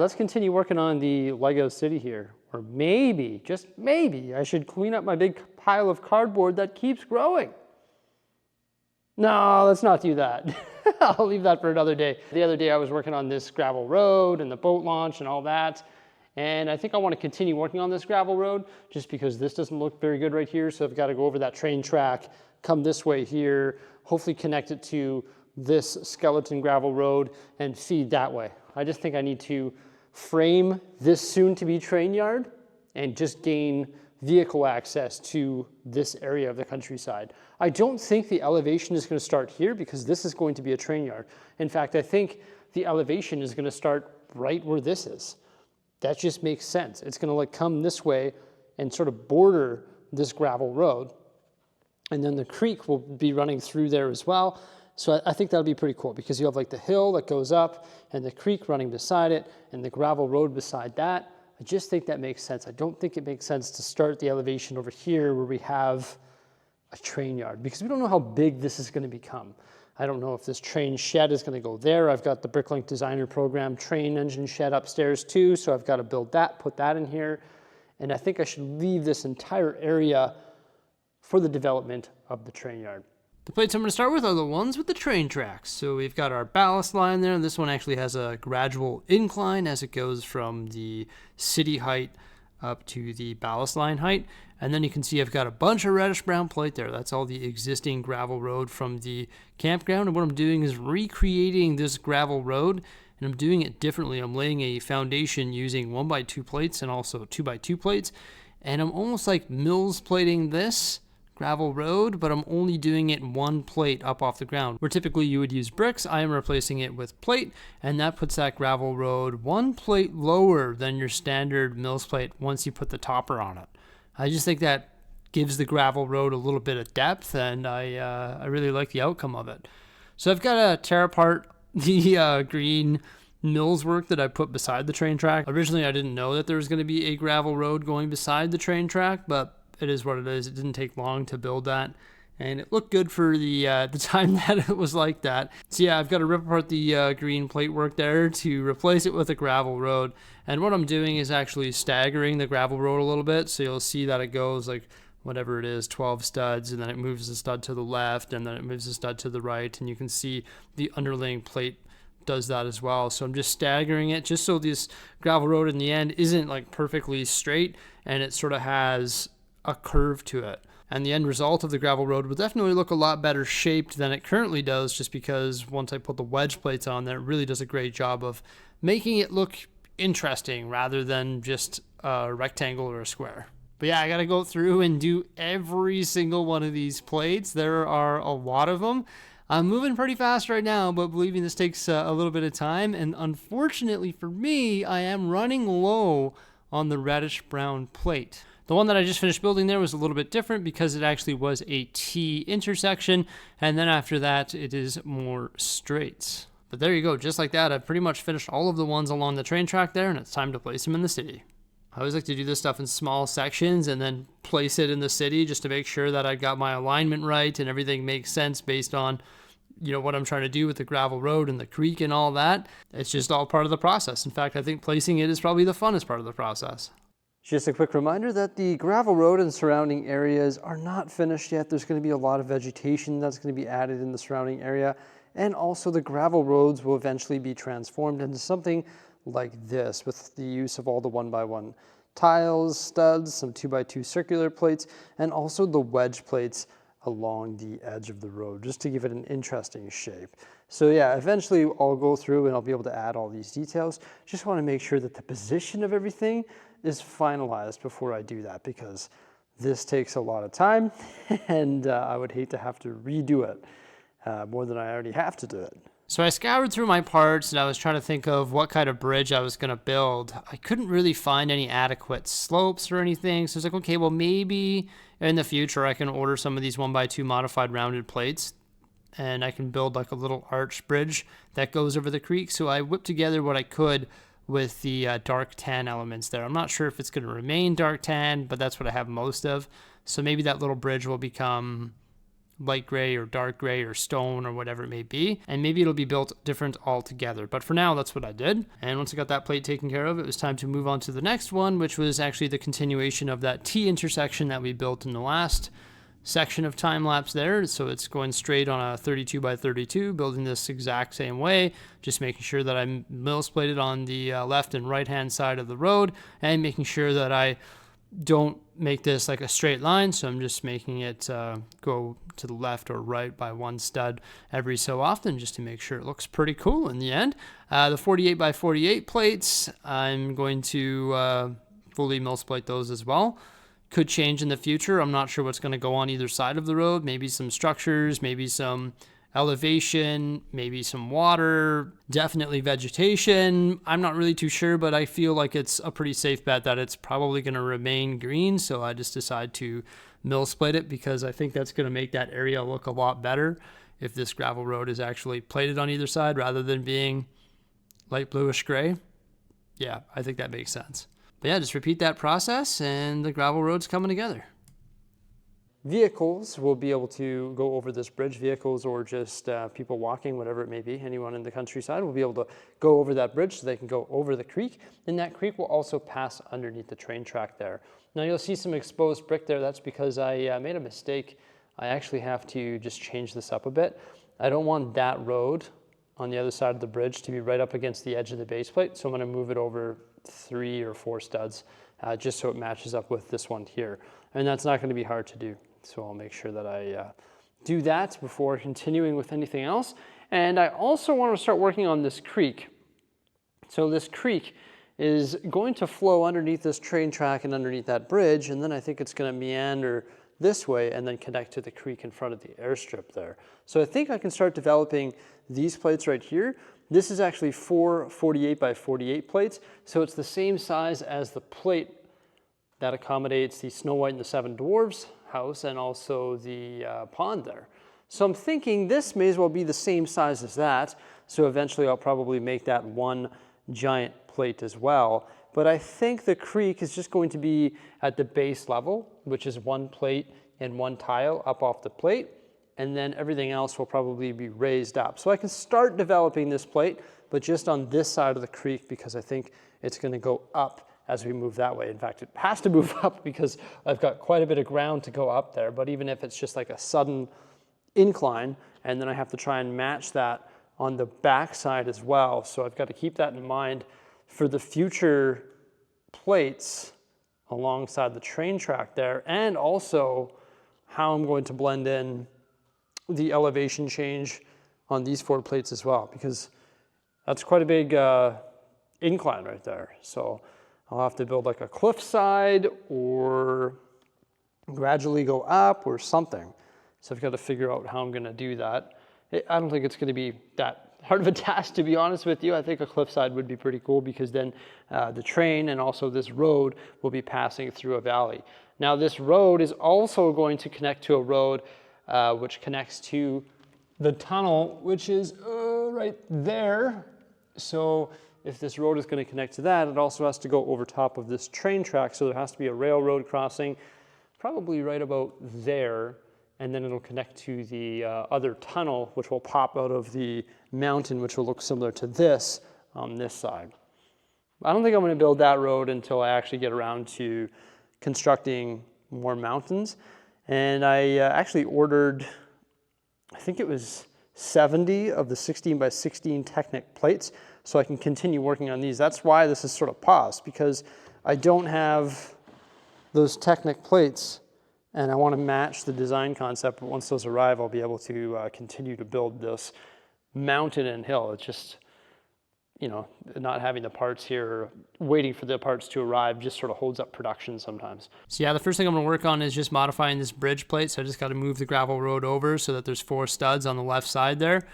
Let's continue working on the Lego city here. Or maybe, just maybe, I should clean up my big pile of cardboard that keeps growing. No, let's not do that. I'll leave that for another day. The other day I was working on this gravel road and the boat launch and all that. And I think I want to continue working on this gravel road just because this doesn't look very good right here. So I've got to go over that train track, come this way here, hopefully connect it to this skeleton gravel road and feed that way. I just think I need to frame this soon-to-be train yard and just gain vehicle access to this area of the countryside. I don't think the elevation is going to start here because this is going to be a train yard. In fact, I think the elevation is going to start right where this is. That just makes sense. It's going to like come this way and sort of border this gravel road. And then the creek will be running through there as well. So I think that'll be pretty cool because you have like the hill that goes up and the creek running beside it and the gravel road beside that. I just think that makes sense. I don't think it makes sense to start the elevation over here where we have a train yard because we don't know how big this is going to become. I don't know if this train shed is going to go there. I've got the Bricklink Designer Program train engine shed upstairs too, so I've got to build that, put that in here. And I think I should leave this entire area for the development of the train yard. The plates I'm going to start with are the ones with the train tracks. So we've got our ballast line there. This one actually has a gradual incline as it goes from the city height up to the ballast line height. And then you can see I've got a bunch of reddish brown plate there. That's all the existing gravel road from the campground. And what I'm doing is recreating this gravel road, and I'm doing it differently. I'm laying a foundation using 1x2 plates and also 2x2 plates. And I'm almost like mills plating this gravel road, but I'm only doing it one plate up off the ground. Where typically you would use bricks, I am replacing it with plate, and that puts that gravel road one plate lower than your standard mills plate once you put the topper on it. I just think that gives the gravel road a little bit of depth, and I really like the outcome of it. So I've got to tear apart the green mills work that I put beside the train track. Originally I didn't know that there was going to be a gravel road going beside the train track, but it is what it is. It didn't take long to build that, and it looked good for the time that it was like that. So yeah, I've got to rip apart the green plate work there to replace it with a gravel road. And what I'm doing is actually staggering the gravel road a little bit. So you'll see that it goes like whatever it is, 12 studs, and then it moves the stud to the left, and then it moves the stud to the right, and you can see the underlaying plate does that as well. So I'm just staggering it just so this gravel road in the end isn't like perfectly straight, and it sort of has a curve to it. And the end result of the gravel road will definitely look a lot better shaped than it currently does, just because once I put the wedge plates on there, it really does a great job of making it look interesting rather than just a rectangle or a square. But yeah, I gotta go through and do every single one of these plates. There are a lot of them. I'm moving pretty fast right now, but believe me, this takes a little bit of time. And unfortunately for me, I am running low on the reddish brown plate. The one that I just finished building there was a little bit different because it actually was a T intersection, and then after that it is more straights. But there you go, just like that, I've pretty much finished all of the ones along the train track there, and it's time to place them in the city. I always like to do this stuff in small sections and then place it in the city just to make sure that I got my alignment right and everything makes sense based on, you know, what I'm trying to do with the gravel road and the creek and all that. It's just all part of the process. In fact, I think placing it is probably the funnest part of the process. Just a quick reminder that the gravel road and surrounding areas are not finished yet. There's going to be a lot of vegetation that's going to be added in the surrounding area. And also the gravel roads will eventually be transformed into something like this with the use of all the 1x1 tiles, studs, some 2x2 circular plates, and also the wedge plates along the edge of the road just to give it an interesting shape. So yeah, eventually I'll go through and I'll be able to add all these details. Just want to make sure that the position of everything is finalized before I do that, because this takes a lot of time and I would hate to have to redo it more than I already have to do it. So I scoured through my parts and I was trying to think of what kind of bridge I was going to build. I couldn't really find any adequate slopes or anything. So I was like, okay, well maybe in the future I can order some of these 1x2 modified rounded plates and I can build like a little arch bridge that goes over the creek. So I whipped together what I could with the dark tan elements there. I'm not sure if it's going to remain dark tan, but that's what I have most of. So maybe that little bridge will become light gray or dark gray or stone or whatever it may be. And maybe it'll be built different altogether. But for now, that's what I did. And once I got that plate taken care of, it was time to move on to the next one, which was actually the continuation of that T intersection that we built in the last section of time lapse there. So it's going straight on a 32 by 32, building this exact same way, just making sure that I mill splayed it on the left and right hand side of the road, and making sure that I don't make this like a straight line. So I'm just making it go to the left or right by one stud every so often, just to make sure it looks pretty cool in the end. The 48 by 48 plates, I'm going to fully mill splate those as well. Could change in the future. I'm not sure what's going to go on either side of the road. Maybe some structures, maybe some elevation, maybe some water, definitely vegetation. I'm not really too sure, but I feel like it's a pretty safe bet that it's probably going to remain green. So I just decide to mill split it, because I think that's going to make that area look a lot better if this gravel road is actually plated on either side rather than being light bluish gray. Yeah, I think that makes sense. But yeah, just repeat that process and the gravel road's coming together. Vehicles will be able to go over this bridge, vehicles or just people walking, whatever it may be, anyone in the countryside will be able to go over that bridge so they can go over the creek. And that creek will also pass underneath the train track there. Now you'll see some exposed brick there. That's because I made a mistake. I actually have to just change this up a bit. I don't want that road on the other side of the bridge to be right up against the edge of the base plate. So I'm going to move it over 3 or 4 studs just so it matches up with this one here. And that's not going to be hard to do. So I'll make sure that I do that before continuing with anything else. And I also want to start working on this creek. So this creek is going to flow underneath this train track and underneath that bridge, and then I think it's going to meander this way and then connect to the creek in front of the airstrip there. So I think I can start developing these plates right here. This is actually 4 48 by 48 plates, so it's the same size as the plate that accommodates the Snow White and the Seven Dwarfs house and also the pond there. So I'm thinking this may as well be the same size as that, so eventually I'll probably make that one giant plate as well. But I think the creek is just going to be at the base level, which is 1 plate and 1 tile up off the plate, and then everything else will probably be raised up. So I can start developing this plate, but just on this side of the creek, because I think it's going to go up as we move that way. In fact, it has to move up because I've got quite a bit of ground to go up there, but even if it's just like a sudden incline, and then I have to try and match that on the back side as well. So I've got to keep that in mind for the future plates alongside the train track there, and also how I'm going to blend in the elevation change on these 4 plates as well, because that's quite a big incline right there. So I'll have to build like a cliffside or gradually go up or something. So I've got to figure out how I'm going to do that. I don't think it's going to be that hard of a task, to be honest with you. I think a cliffside would be pretty cool, because then the train and also this road will be passing through a valley. Now this road is also going to connect to a road which connects to the tunnel, which is right there. So if this road is going to connect to that, it also has to go over top of this train track. So there has to be a railroad crossing, probably right about there. And then it'll connect to the other tunnel, which will pop out of the mountain, which will look similar to this on this side. I don't think I'm going to build that road until I actually get around to constructing more mountains. And I actually ordered, I think it was 70 of the 16 by 16 Technic plates, so I can continue working on these. That's why this is sort of paused, because I don't have those Technic plates, and I want to match the design concept. But once those arrive, I'll be able to continue to build this mountain and hill. It's just, you know, not having the parts here, waiting for the parts to arrive, just sort of holds up production sometimes. So yeah, the first thing I'm going to work on is just modifying this bridge plate. So I just got to move the gravel road over so that there's 4 studs on the left side there.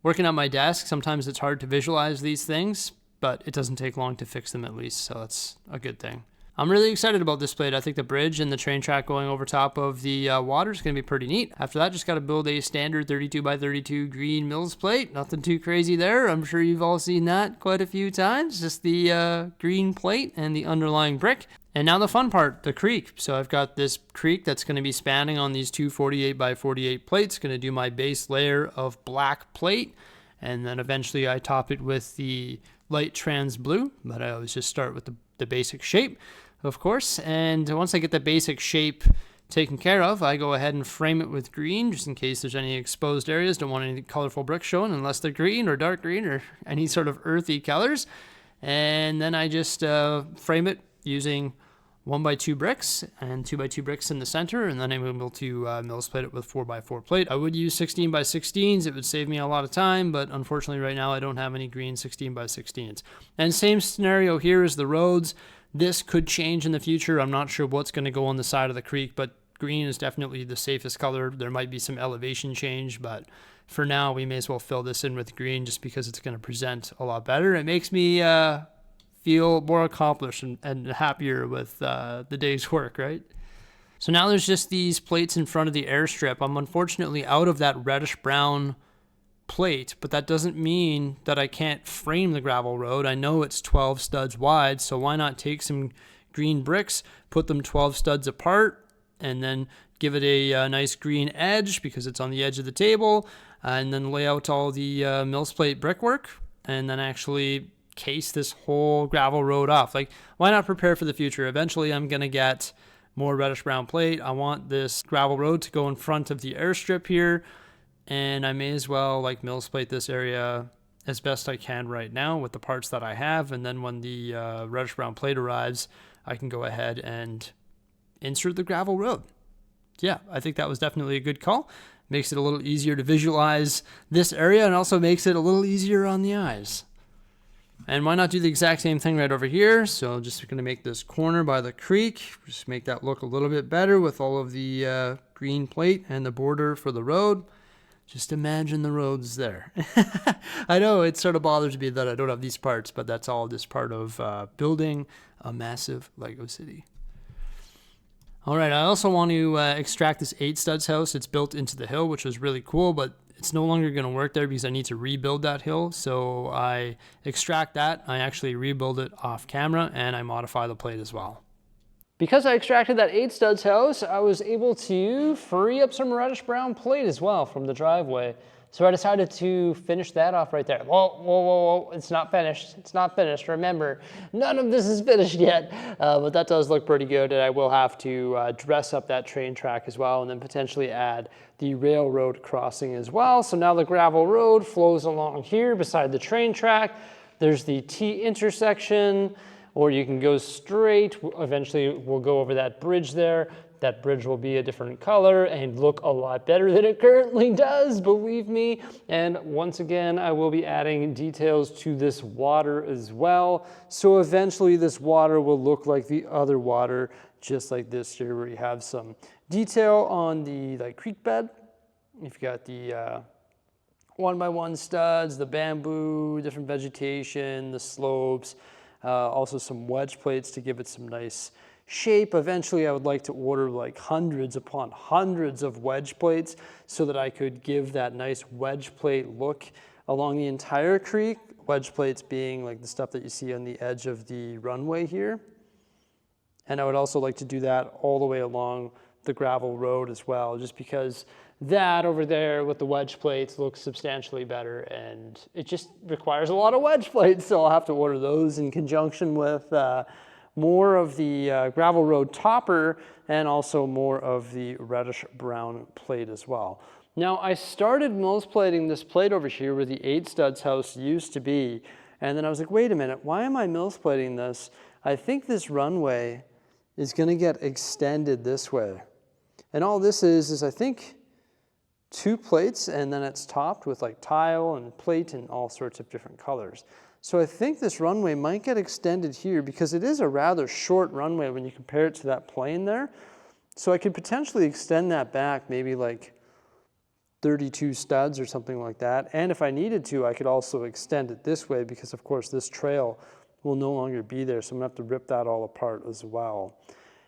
Working on my desk, sometimes it's hard to visualize these things, but it doesn't take long to fix them at least, so that's a good thing. I'm really excited about this plate. I think the bridge and the train track going over top of the water is going to be pretty neat. After that, just got to build a standard 32 by 32 green mills plate. Nothing too crazy there. I'm sure you've all seen that quite a few times. Just the green plate and the underlying brick. And now the fun part, the creek. So I've got this creek that's going to be spanning on these two 48 by 48 plates. Going to do my base layer of black plate. And then eventually I top it with the light trans blue. But I always just start with the basic shape, of course. And once I get the basic shape taken care of, I go ahead and frame it with green, just in case there's any exposed areas. Don't want any colorful bricks showing unless they're green or dark green or any sort of earthy colors. And then I just frame it using 1x2 bricks and 2x2 bricks in the center, and then I'm able to mills plate it with 4x4 plate. I would use 16x16s. It would save me a lot of time, but unfortunately right now I don't have any green 16x16s. And same scenario here as the roads. This could change in the future. I'm not sure what's going to go on the side of the creek, but green is definitely the safest color. There might be some elevation change, but for now we may as well fill this in with green just because it's going to present a lot better. It makes me feel more accomplished and happier with the day's work, right? So now there's just these plates in front of the airstrip. I'm unfortunately out of that reddish brown plate, but that doesn't mean that I can't frame the gravel road. I know it's 12 studs wide, so why not take some green bricks, put them 12 studs apart, and then give it a nice green edge because it's on the edge of the table, and then lay out all the mills plate brickwork, and then actually case this whole gravel road off. Like, why not prepare for the future? Eventually I'm going to get more reddish brown plate. I want this gravel road to go in front of the airstrip here, and I may as well like mills plate this area as best I can right now with the parts that I have, and then when the reddish brown plate arrives, I can go ahead and insert the gravel road. Yeah, I think that was definitely a good call. Makes it a little easier to visualize this area, and also makes it a little easier on the eyes. And why not do the exact same thing right over here? So just going to make this corner by the creek, just make that look a little bit better with all of the green plate and the border for the road. Just imagine the roads there. I know it sort of bothers me that I don't have these parts, but that's all just part of building a massive Lego city. All right, I also want to extract this 8 studs house. It's built into the hill, which was really cool, but it's no longer going to work there because I need to rebuild that hill. So I extract that, I actually rebuild it off camera, and I modify the plate as well. Because I extracted that 8 studs house, I was able to free up some reddish brown plate as well from the driveway. So I decided to finish that off right there. Whoa, it's not finished. It's not finished. Remember, none of this is finished yet, but that does look pretty good, and I will have to dress up that train track as well, and then potentially add the railroad crossing as well. So now the gravel road flows along here beside the train track. There's the T intersection, or you can go straight. Eventually we'll go over that bridge there. That bridge will be a different color and look a lot better than it currently does, believe me. And once again, I will be adding details to this water as well. So eventually this water will look like the other water, just like this here, where you have some detail on the creek bed. You've got the 1x1 studs, the bamboo, different vegetation, the slopes, also some wedge plates to give it some nice shape. Eventually I would like to order like hundreds upon hundreds of wedge plates so that I could give that nice wedge plate look along the entire creek. Wedge plates being like the stuff that you see on the edge of the runway here. And I would also like to do that all the way along the gravel road as well, just because that over there with the wedge plates looks substantially better, and it just requires a lot of wedge plates, so I'll have to order those in conjunction with more of the gravel road topper, and also more of the reddish brown plate as well. Now I started mills plating this plate over here where the 8 studs house used to be, and then I was like, wait a minute, why am I mills plating this? I think this runway is going to get extended this way. And all this is I think 2 plates, and then it's topped with like tile and plate and all sorts of different colors. So I think this runway might get extended here because it is a rather short runway when you compare it to that plane there. So I could potentially extend that back maybe like 32 studs or something like that. And if I needed to, I could also extend it this way because of course this trail will no longer be there. So I'm gonna have to rip that all apart as well.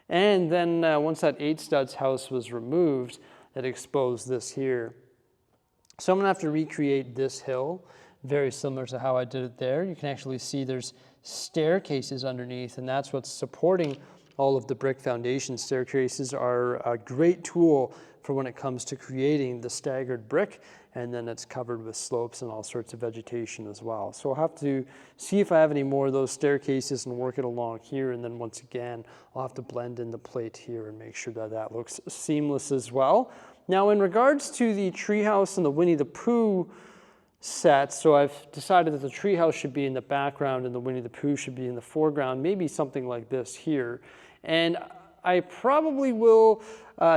And then once that 8 studs house was removed, it exposed this here. So I'm gonna have to recreate this hill, very similar to how I did it there. You can actually see there's staircases underneath, and that's what's supporting all of the brick foundation staircases are a great tool for when it comes to creating the staggered brick, and then it's covered with slopes and all sorts of vegetation as well. So I'll have to see if I have any more of those staircases and work it along here, and then once again, I'll have to blend in the plate here and make sure that that looks seamless as well. Now in regards to the treehouse and the Winnie the Pooh set, so I've decided that the treehouse should be in the background and the Winnie the Pooh should be in the foreground, maybe something like this here. And I probably will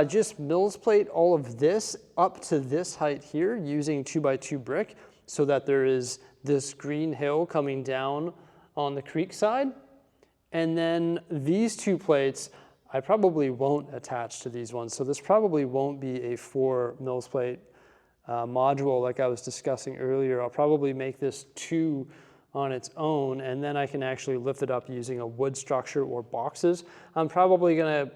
just Mills plate all of this up to this height here using 2x2 brick so that there is this green hill coming down on the creek side. And then these two plates, I probably won't attach to these ones. So this probably won't be a 4 Mills plate module like I was discussing earlier. I'll probably make this 2 on its own, and then I can actually lift it up using a wood structure or boxes. I'm probably gonna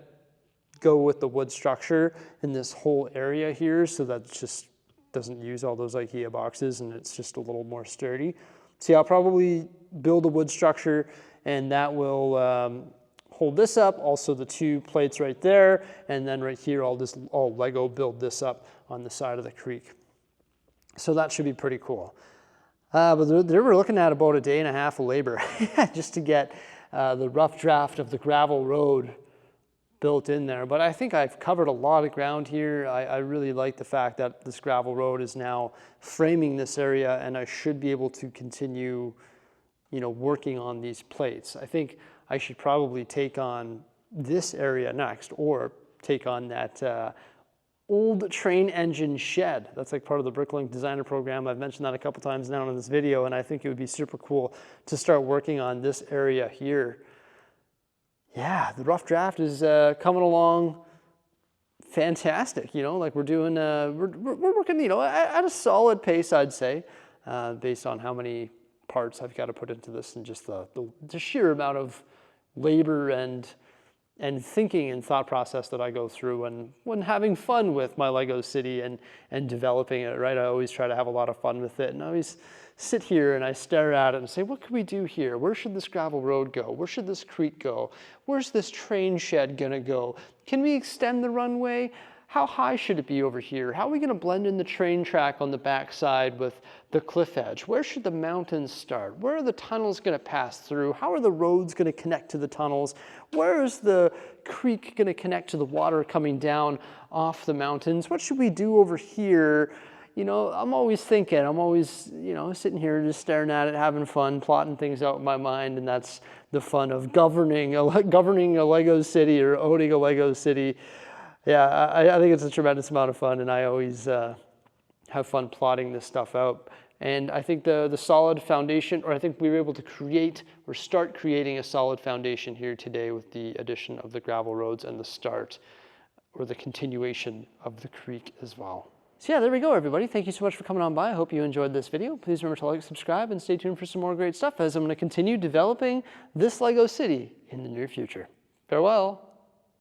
go with the wood structure in this whole area here so that it just doesn't use all those IKEA boxes and it's just a little more sturdy. So yeah, I'll probably build a wood structure and that will hold this up, also the 2 plates right there, and then right here I'll Lego build this up on the side of the creek. So that should be pretty cool. But they were looking at about a day and a half of labor just to get the rough draft of the gravel road built in there. But I think I've covered a lot of ground here. I really like the fact that this gravel road is now framing this area, and I should be able to continue, you know, working on these plates. I think I should probably take on this area next, or take on that old train engine shed. That's like part of the Bricklink designer program. I've mentioned that a couple times now in this video, and I think it would be super cool to start working on this area here. Yeah, the rough draft is coming along fantastic. You know, like we're doing, we're working, you know, at a solid pace, I'd say, based on how many parts I've got to put into this and just the sheer amount of labor and thinking and thought process that I go through when having fun with my Lego city and developing it, right? I always try to have a lot of fun with it, and I always sit here and I stare at it and say, what can we do here? Where should this gravel road go? Where should this creek go? Where's this train shed gonna go? Can we extend the runway? How high should it be over here? How are we gonna blend in the train track on the backside with the cliff edge? Where should the mountains start? Where are the tunnels gonna pass through? How are the roads gonna connect to the tunnels? Where is the creek gonna connect to the water coming down off the mountains? What should we do over here? You know, I'm always thinking, I'm always, you know, sitting here just staring at it, having fun, plotting things out in my mind, and that's the fun of governing a Lego city or owning a Lego city. Yeah, I think it's a tremendous amount of fun, and I always have fun plotting this stuff out. And I think the solid foundation, or I think we were able to create or start creating a solid foundation here today with the addition of the gravel roads and the start or the continuation of the creek as well. So yeah, there we go, everybody. Thank you so much for coming on by. I hope you enjoyed this video. Please remember to like, subscribe, and stay tuned for some more great stuff as I'm going to continue developing this Lego city in the near future. Farewell.